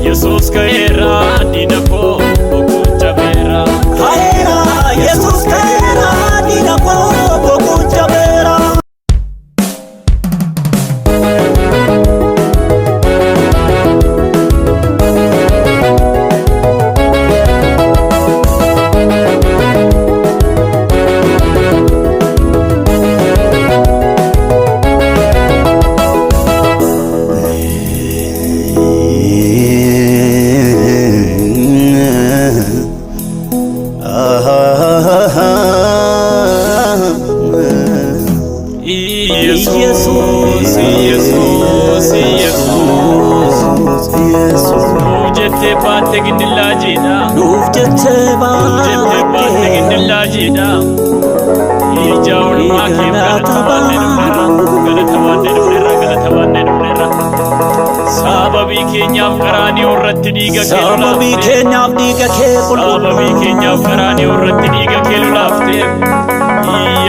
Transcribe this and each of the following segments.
Yesus kaera dinako bokuncha bera. Kaera Yesus kaera dinako bokuncha bera. Ujete baate ginilla jida. Ujete baate ginilla jida. Ijaul makim galatawanne nufera. Sababi kenyaf karani urratti diga kelu. Sababi kenyaf diga kelu. Sababi kenyaf karani urratti diga kelu lafte.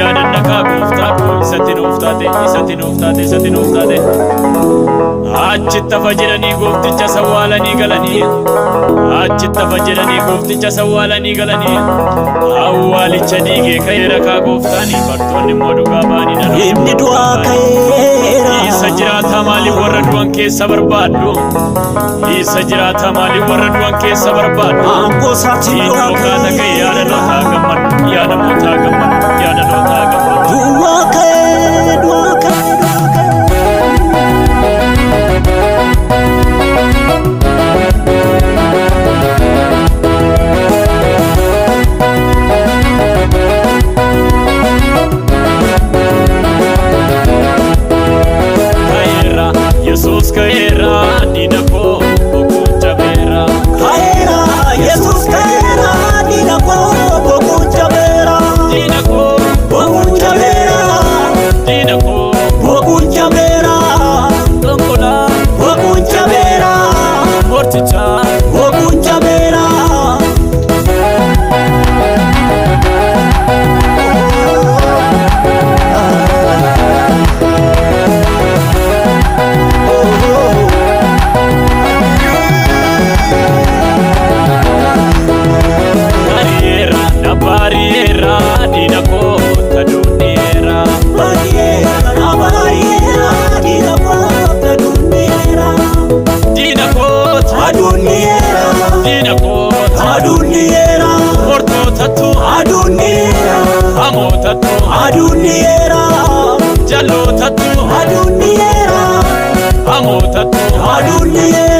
Yaadannaka gooftaa koo isatti nuuftaate. Achitti hafa jedhanii goofticha sawwaalanii galanii. Awwaalicha diigee ka'eera kaa gooftaani. Bartoonni immoo dhugaa ba'anii dhala. Inni du'aa ka'eera. Isa jiraataa maaliif warra du'an keessa barbaaddu? Aangoo isaatiin du'aa ka'eera. Yaada nootaa gammadu. Du'aa ka'ee, du'aa ka'ee, du'aa ka'ee. Yesus kaera dinako bokuncha bera. Kaera Yesus kaera dinako bokuncha bera. Bokuncha bera. Dongola Bokuncha bera. morticha Bokuncha bera. Bariera dinako taduniera. Bariera dinako taduniera. Aduniera. Ortotatu Aduniera. amotatu Aduniera. jalotatu Aduniera. amotatu Aduniera.